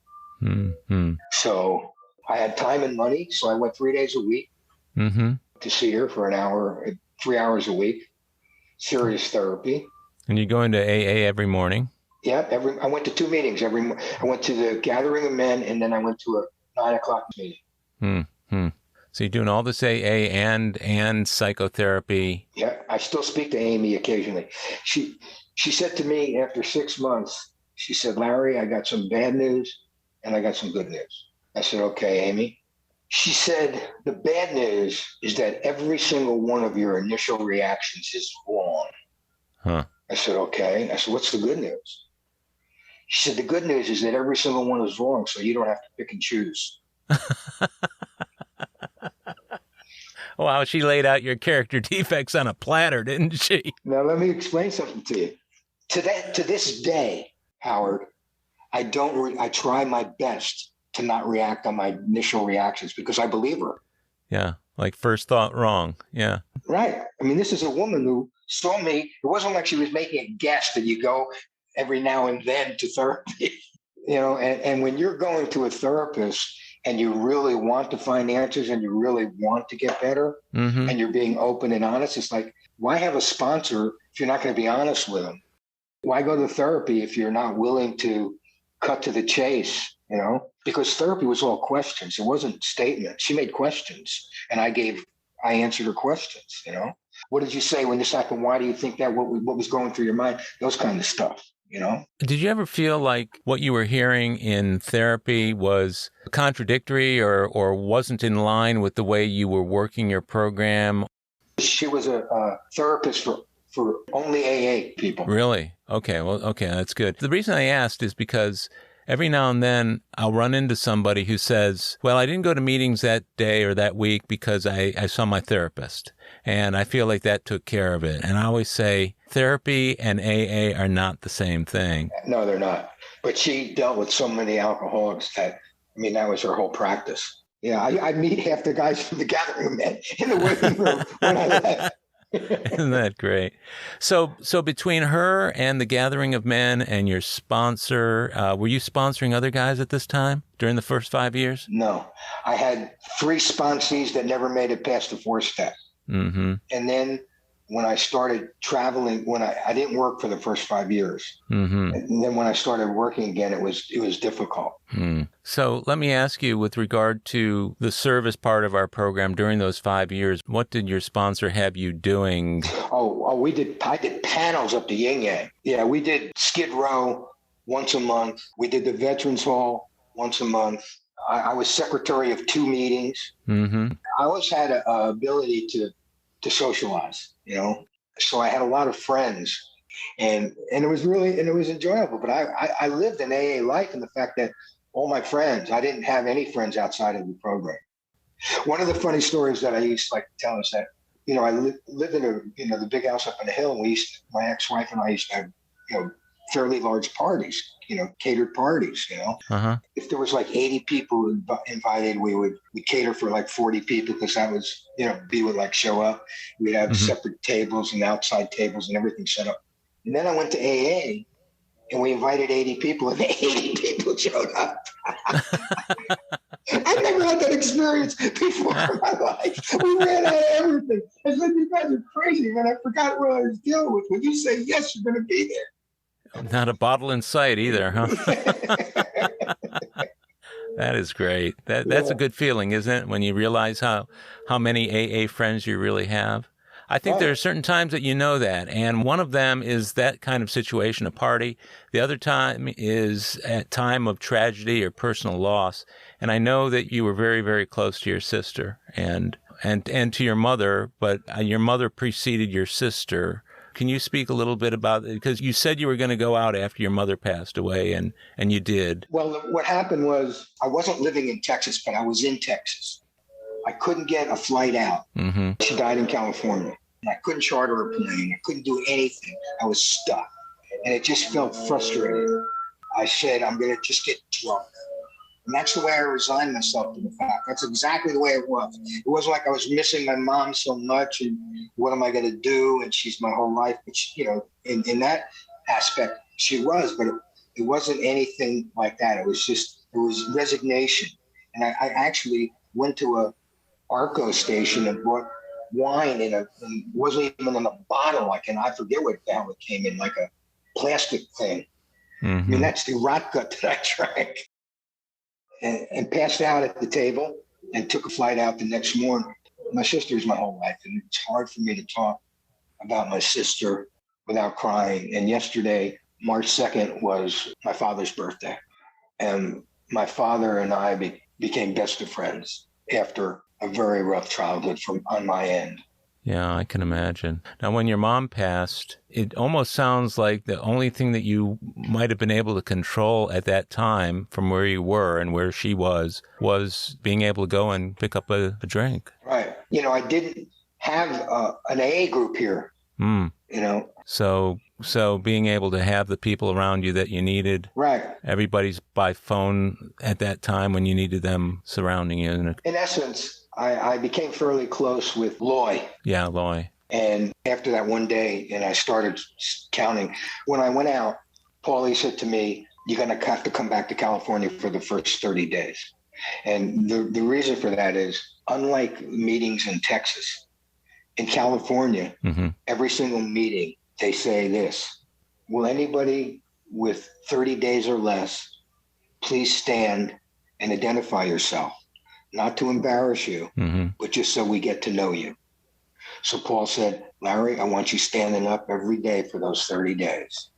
So I had time and money, so I went 3 days a week to see her for an hour, 3 hours a week. Serious therapy. And you go into AA every morning? Yeah, I went to 2 meetings. I went to the Gathering of Men, and then I went to a 9 o'clock meeting. So you're doing all this AA and psychotherapy. Yeah, I still speak to Amy occasionally. She said to me after 6 months, she said, Larry, I got some bad news and I got some good news. I said, okay, Amy. She said, the bad news is that every single one of your initial reactions is wrong. I said, okay. I said, what's the good news? She said, the good news is that every single one is wrong, so you don't have to pick and choose. Wow, she laid out your character defects on a platter, didn't she? Now, let me explain something to you. To this day, Howard, I try my best to not react on my initial reactions because I believe her. Yeah, like first thought wrong. Yeah. Right. I mean, this is a woman who saw me. It wasn't like she was making a guess that you go every now and then to therapy. And when you're going to a therapist and you really want to find answers and you really want to get better and you're being open and honest, it's like, why have a sponsor if you're not going to be honest with them? Why go to therapy if you're not willing to cut to the chase, Because therapy was all questions. It wasn't statements. She made questions and I answered her questions, What did you say when this happened? Why do you think that? What was going through your mind? Those kind of stuff, you know? Did you ever feel like what you were hearing in therapy was contradictory or wasn't in line with the way you were working your program? She was a therapist for only AA people. Really? Okay. Well, okay. That's good. The reason I asked is because every now and then I'll run into somebody who says, well, I didn't go to meetings that day or that week because I saw my therapist and I feel like that took care of it. And I always say therapy and AA are not the same thing. No, they're not. But she dealt with so many alcoholics that, I mean, that was her whole practice. Yeah, I meet half the guys from the gathering men in the waiting room when I left. Isn't that great? So between her and the Gathering of Men and your sponsor, were you sponsoring other guys at this time during the first 5 years? No, I had 3 sponsees that never made it past the 4-step. Mm-hmm. And then when I started traveling, when I didn't work for the first 5 years, mm-hmm. and then when I started working again, it was difficult. Mm. So let me ask you, with regard to the service part of our program during those 5 years, what did your sponsor have you doing? I did panels up to Yin Yang. Yeah, we did Skid Row once a month. We did the Veterans Hall once a month. I was secretary of 2 meetings. Mm-hmm. I always had an ability to socialize, you know. So I had a lot of friends, and it was enjoyable. But I lived an AA life in the fact that all my friends, I didn't have any friends outside of the program. One of the funny stories that I used to like to tell is that, you know, I lived in the big house up on the hill, and my ex-wife and I used to have, you know, fairly large parties, you know, catered parties, you know. Uh-huh. If there was like 80 people invited, we cater for like 40 people, because that was, you know, we would like show up. We'd have mm-hmm. separate tables and outside tables and everything set up. And then I went to AA, and we invited 80 people, and 80 people showed up. I've never had that experience before in my life. We ran out of everything. I said, you guys are crazy, man. I forgot what I was dealing with. When you say yes, you're going to be there. Not a bottle in sight either, huh? That is great. That's a good feeling, isn't it? When you realize how many AA friends you really have. I think there are certain times that you know that, and one of them is that kind of situation, a party. The other time is at time of tragedy or personal loss. And I know that you were very, very close to your sister and to your mother, but your mother preceded your sister. Can you speak a little bit about it? Because you said you were going to go out after your mother passed away, and you did. Well, what happened was I wasn't living in Texas, but I was in Texas. I couldn't get a flight out. Mm-hmm. She died in California. And I couldn't charter a plane. I couldn't do anything. I was stuck. And it just felt frustrating. I said, I'm going to just get drunk. And that's the way I resigned myself to the fact. That's exactly the way it was. It wasn't like I was missing my mom so much and what am I going to do? And she's my whole life. But, you know, in that aspect, she was. But it wasn't anything like that. It was resignation. And I actually went to a Arco station and bought wine it wasn't even in a bottle, like, and I forget what the hell it came in, like a plastic thing. Mm-hmm. I mean, that's the rot gut that I drank. And passed out at the table and took a flight out the next morning. My sister's my whole life, and it's hard for me to talk about my sister without crying. And yesterday, March 2nd, was my father's birthday. And my father and I became best of friends after a very rough childhood on my end. Yeah, I can imagine. Now, when your mom passed, it almost sounds like the only thing that you might have been able to control at that time from where you were and where she was being able to go and pick up a drink. Right. You know, I didn't have an AA group here, you know. So being able to have the people around you that you needed. Right. Everybody's by phone at that time when you needed them surrounding you. In essence, I became fairly close with Loy. Yeah, Loy. And after that one day, and I started counting. When I went out, Paulie said to me, you're going to have to come back to California for the first 30 days. And the reason for that is, unlike meetings in Texas, in California, every single meeting, they say this: will anybody with 30 days or less please stand and identify yourself? Not to embarrass you, but just so we get to know you. So Paul said, Larry, I want you standing up every day for those 30 days.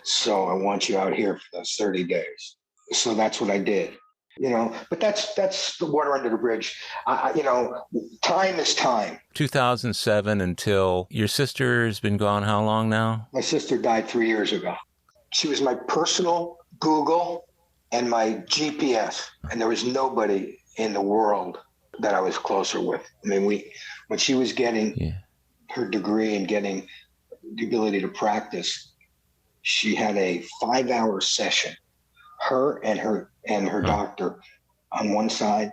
So I want you out here for those 30 days. So that's what I did. But that's the water under the bridge. Time is time. 2007 until your sister's been gone how long now? My sister died 3 years ago. She was my personal Google and my GPS, and there was nobody in the world that I was closer with. I mean, when she was getting her degree and getting the ability to practice, she had a 5-hour session. Her and her doctor on one side.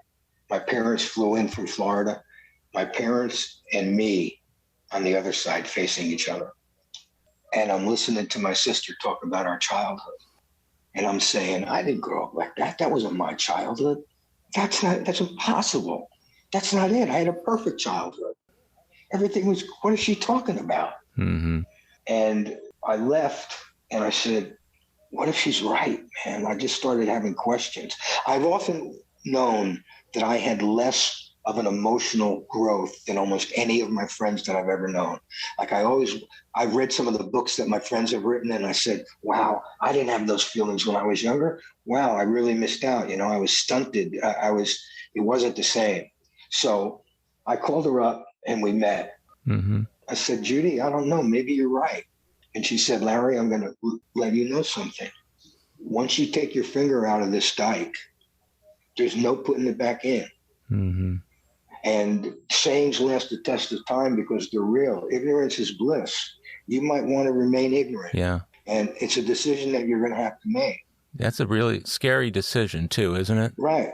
My parents flew in from Florida. My parents and me on the other side, facing each other. And I'm listening to my sister talk about our childhood. And I'm saying, I didn't grow up like that. That wasn't my childhood. That's impossible. That's not it. I had a perfect childhood. Everything was, what is she talking about? Mm-hmm. And I left and I said, what if she's right, man? I just started having questions. I've often known that I had less of an emotional growth than almost any of my friends that I've ever known. Like I read some of the books that my friends have written, and I said, wow, I didn't have those feelings when I was younger. Wow, I really missed out. I was stunted. It wasn't the same. So I called her up and we met. Mm-hmm. I said, Judy, I don't know, maybe you're right. And she said, Larry, I'm going to let you know something. Once you take your finger out of this dike, there's no putting it back in. Mm-hmm. And sayings last the test of time because they're real. Ignorance is bliss. You might want to remain ignorant. Yeah. And it's a decision that you're going to have to make. That's a really scary decision too, isn't it? Right.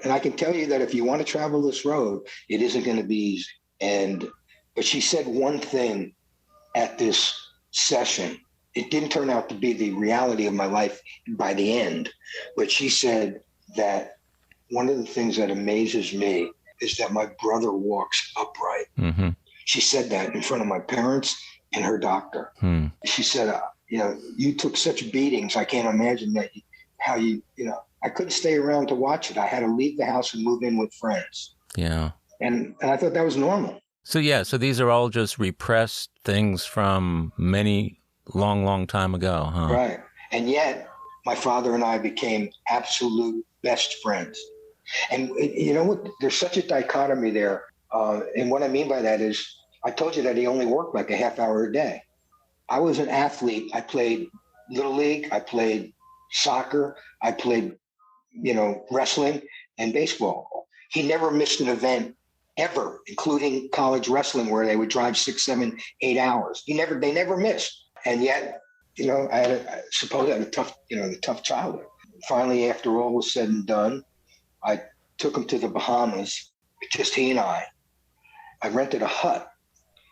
And I can tell you that if you want to travel this road, it isn't going to be easy. But she said one thing at this session. It didn't turn out to be the reality of my life by the end, but she said that one of the things that amazes me is that my brother walks upright. Mm-hmm. She said that in front of my parents and her doctor. She said, you took such beatings. I can't imagine I couldn't stay around to watch it. I had to leave the house and move in with friends. Yeah. And I thought that was normal. So these are all just repressed things from many long time ago, huh? Right. And yet my father and I became absolute best friends. And you know what? There's such a dichotomy there. And what I mean by that is I told you that he only worked like a half hour a day. I was an athlete. I played Little League. I played soccer. I played, wrestling and baseball. He never missed an event ever, including college wrestling, where they would drive 6, 7, 8 hours. They never missed. And yet, I suppose I had a tough childhood. Finally, after all was said and done, I took him to the Bahamas, just he and I. I rented a hut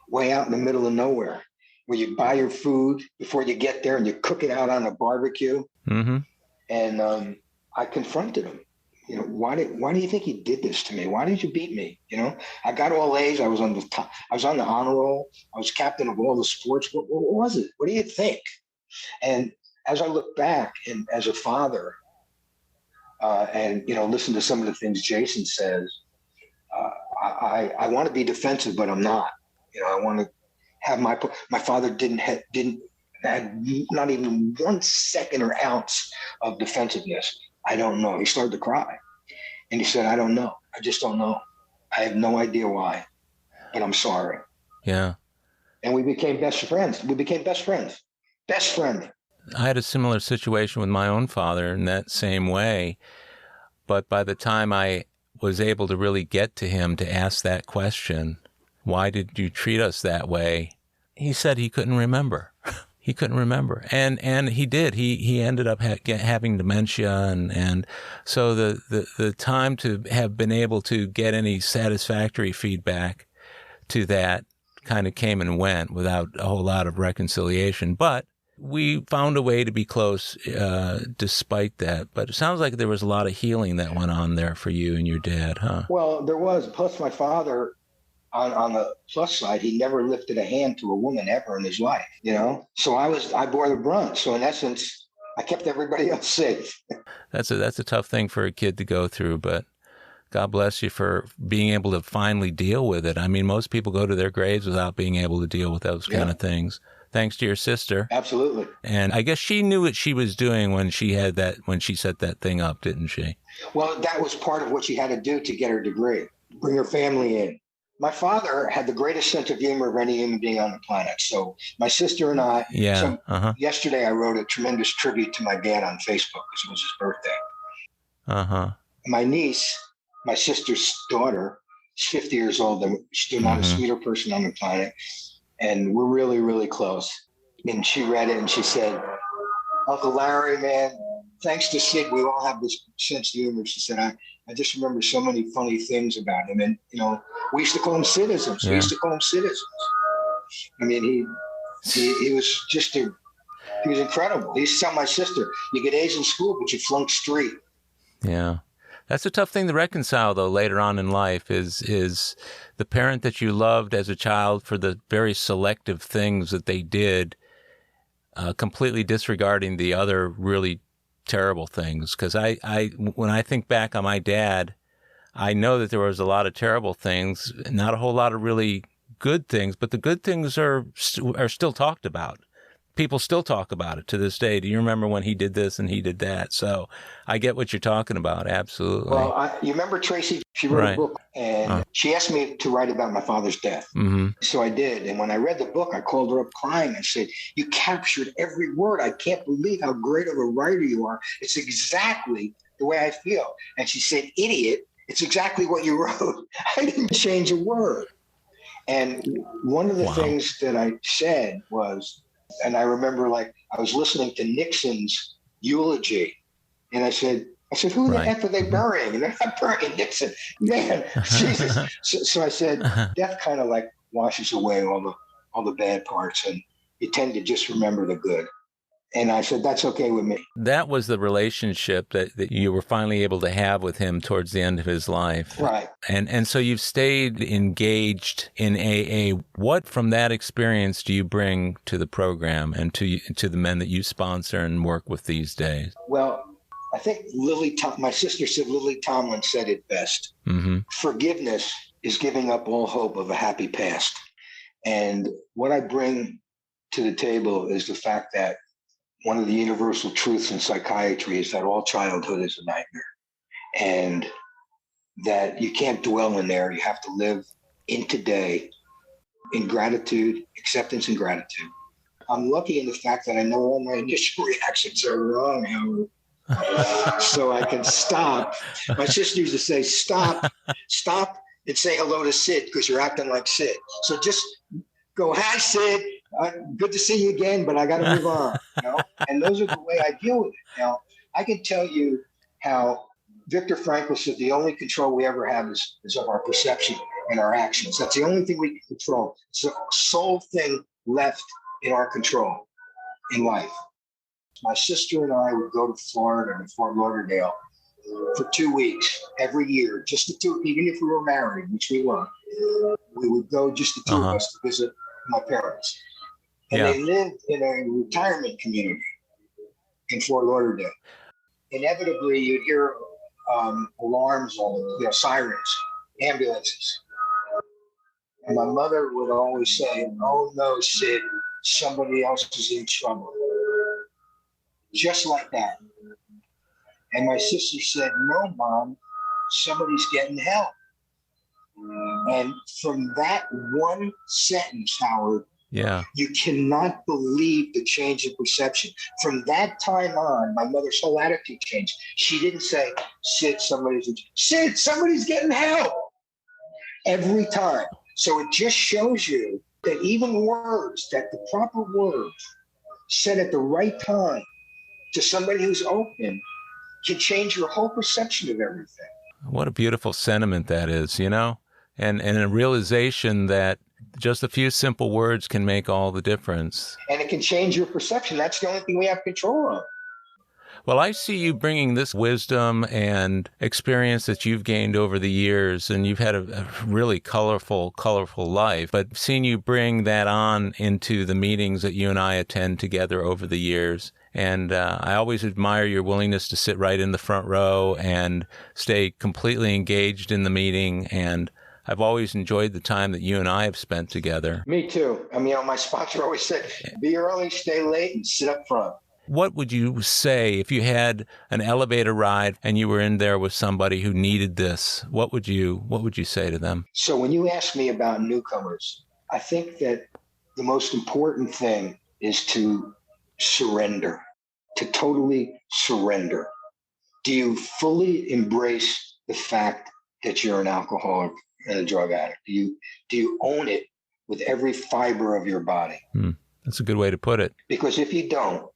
way out in the middle of nowhere where you buy your food before you get there and you cook it out on a barbecue. Mm-hmm. And I confronted him. Why do you think you did this to me? Why did you beat me? I got all A's. I was on the top. I was on the honor roll. I was captain of all the sports. What was it? What do you think? And as I look back, and as a father, and listen to some of the things Jason says, I want to be defensive, but I'm not. I want to have my father didn't had not even 1 second or ounce of defensiveness. I don't know. He started to cry. And he said, I don't know. I just don't know. I have no idea why, but I'm sorry. Yeah. And we became best friends. Best friend. I had a similar situation with my own father in that same way. But by the time I was able to really get to him to ask that question, why did you treat us that way? He said he couldn't remember. He couldn't remember. And he did. He ended up having dementia. And so the time to have been able to get any satisfactory feedback to that kind of came and went without a whole lot of reconciliation. But we found a way to be close despite that. But it sounds like there was a lot of healing that went on there for you and your dad, huh? Well, there was. Plus my father, on the plus side, he never lifted a hand to a woman ever in his life, So I bore the brunt. So in essence, I kept everybody else safe. That's a tough thing for a kid to go through, but God bless you for being able to finally deal with it. I mean, most people go to their graves without being able to deal with those kind of things. Thanks to your sister. Absolutely. And I guess she knew what she was doing when she set that thing up, didn't she? Well, that was part of what she had to do to get her degree, bring her family in. My father had the greatest sense of humor of any human being on the planet. So my sister and I, yesterday I wrote a tremendous tribute to my dad on Facebook because it was his birthday. My niece, my sister's daughter, she's 50 years old, and she's not a sweeter person on the planet. And we're really, really close. And she read it and she said, Uncle Larry, man, thanks to Sid, we all have this sense of humor. She said, I just remember so many funny things about him. And, we used to call him citizens. We used to call him citizens. I mean, he was just he was incredible. He used to tell my sister, you get A's in school, but you flunk street. Yeah. That's a tough thing to reconcile, though, later on in life, is the parent that you loved as a child for the very selective things that they did, completely disregarding the other really terrible things. Because when I think back on my dad, I know that there was a lot of terrible things, not a whole lot of really good things, but the good things are still talked about. People still talk about it to this day. Do you remember when he did this and he did that? So I get what you're talking about. Absolutely. Well, you remember Tracy? She wrote a book, and she asked me to write about my father's death. So I did. And when I read the book, I called her up crying and said, you captured every word. I can't believe how great of a writer you are. It's exactly the way I feel. And she said, idiot, it's exactly what you wrote. I didn't change a word. And one of the things that I said was, and I remember I was listening to Nixon's eulogy, and I said, who the F are they burying? And they're not burying Nixon. Man, Jesus. So I said, death kind of washes away all the bad parts, and you tend to just remember the good. And I said, that's okay with me. That was the relationship that you were finally able to have with him towards the end of his life. Right. And so you've stayed engaged in AA. What from that experience do you bring to the program and to the men that you sponsor and work with these days? Well, I think my sister said Lily Tomlin said it best. Forgiveness is giving up all hope of a happy past. And what I bring to the table is the fact that one of the universal truths in psychiatry is that all childhood is a nightmare, and that you can't dwell in there. You have to live in today in gratitude, acceptance and gratitude. I'm lucky in the fact that I know all my initial reactions are wrong, so I can stop. My sister used to say, stop, and say hello to Sid because you're acting like Sid. So just go, hi, Sid. Good to see you again, but I got to move on. And those are the way I deal with it. Now, I can tell you how Viktor Frankl said the only control we ever have is of our perception and our actions. That's the only thing we can control. It's the sole thing left in our control in life. My sister and I would go to Florida and Fort Lauderdale for 2 weeks every year, just the two, even if we were married, which we weren't. We would go just the two of us to visit my parents. And they lived in a retirement community in Fort Lauderdale. Inevitably, you'd hear alarms on, sirens, ambulances. And my mother would always say, oh no, Sid, somebody else is in trouble. Just like that. And my sister said, no, Mom, somebody's getting help. And from that one sentence, Howard, you cannot believe the change in perception. From that time on, my mother's whole attitude changed. She didn't say, Sid, somebody's getting help. Every time. So it just shows you that even words, that the proper words said at the right time to somebody who's open can change your whole perception of everything. What a beautiful sentiment that is, and a realization that just a few simple words can make all the difference. And it can change your perception. That's the only thing we have control of. Well, I see you bringing this wisdom and experience that you've gained over the years, and you've had a really colorful life, but seeing you bring that on into the meetings that you and I attend together over the years And I always admire your willingness to sit right in the front row and stay completely engaged in the meeting. And I've always enjoyed the time that you and I have spent together. Me too. I mean, my sponsor always said, be early, stay late, and sit up front. What would you say if you had an elevator ride and you were in there with somebody who needed this? What would you say to them? So when you ask me about newcomers, I think that the most important thing is to surrender, to totally surrender. Do you fully embrace the fact that you're an alcoholic and a drug addict? Do you own it with every fiber of your body? That's a good way to put it. Because if you don't,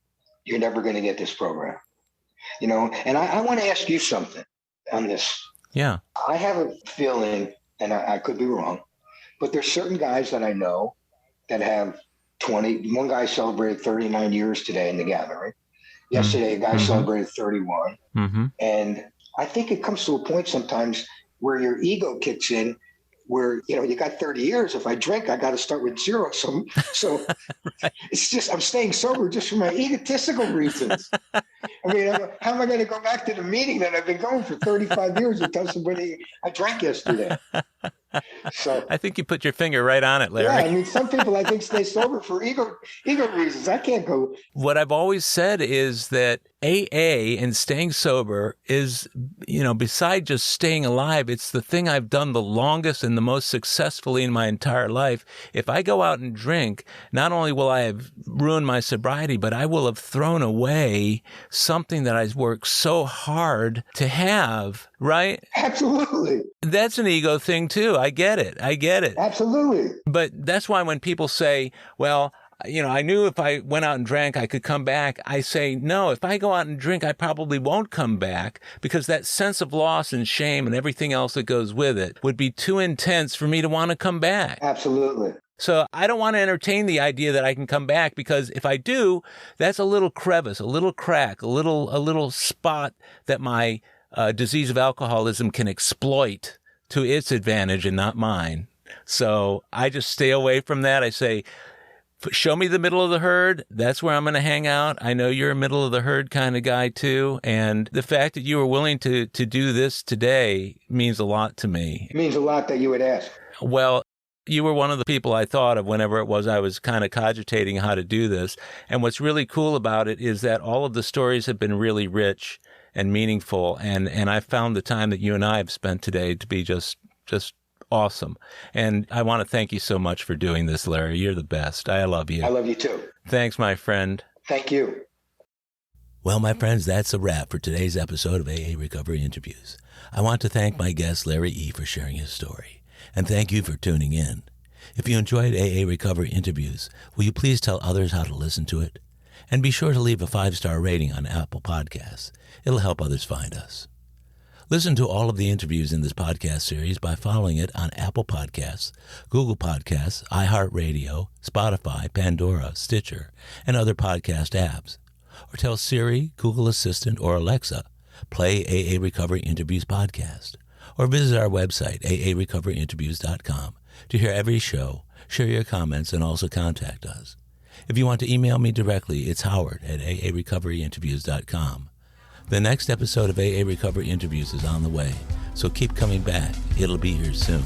you're never going to get this program. And I want to ask you something on this. Yeah. I have a feeling, and I could be wrong, but there's certain guys that I know that have 20. One guy celebrated 39 years today in the gathering. Yesterday, a guy celebrated 31. And I think it comes to a point sometimes where your ego kicks in, where, you got 30 years. If I drink, I got to start with 0. So right. It's just, I'm staying sober just for my egotistical reasons. I mean, how am I going to go back to the meeting that I've been going for 35 years and tell somebody I drank yesterday? So I think you put your finger right on it, Larry. Yeah, I mean, some people I think stay sober for ego reasons. I can't go. What I've always said is that AA and staying sober is, beside just staying alive, it's the thing I've done the longest and the most successfully in my entire life. If I go out and drink, not only will I have ruined my sobriety, but I will have thrown away something that I worked so hard to have, right? Absolutely. That's an ego thing too. I get it. Absolutely. But that's why when people say, well, I knew if I went out and drank, I could come back. I say, no, if I go out and drink, I probably won't come back, because that sense of loss and shame and everything else that goes with it would be too intense for me to want to come back. Absolutely. So I don't want to entertain the idea that I can come back, because if I do, that's a little crevice, a little crack, a little spot that my disease of alcoholism can exploit to its advantage and not mine. So I just stay away from that. I say, show me the middle of the herd. That's where I'm going to hang out. I know you're a middle of the herd kind of guy too. And the fact that you were willing to do this today means a lot to me. It means a lot that you would ask. Well, you were one of the people I thought of whenever it was I was kind of cogitating how to do this. And what's really cool about it is that all of the stories have been really rich and meaningful. And I found the time that you and I have spent today to be just awesome. And I want to thank you so much for doing this, Larry. You're the best. I love you. I love you too. Thanks, my friend. Thank you. Well, my friends, that's a wrap for today's episode of AA Recovery Interviews. I want to thank my guest, Larry E., for sharing his story. And thank you for tuning in. If you enjoyed AA Recovery Interviews, will you please tell others how to listen to it? And be sure to leave a 5-star rating on Apple Podcasts. It'll help others find us. Listen to all of the interviews in this podcast series by following it on Apple Podcasts, Google Podcasts, iHeartRadio, Spotify, Pandora, Stitcher, and other podcast apps. Or tell Siri, Google Assistant, or Alexa, play AA Recovery Interviews podcast. Or visit our website, aarecoveryinterviews.com, to hear every show, share your comments, and also contact us. If you want to email me directly, it's howard@aarecoveryinterviews.com. The next episode of AA Recovery Interviews is on the way, so keep coming back. It'll be here soon.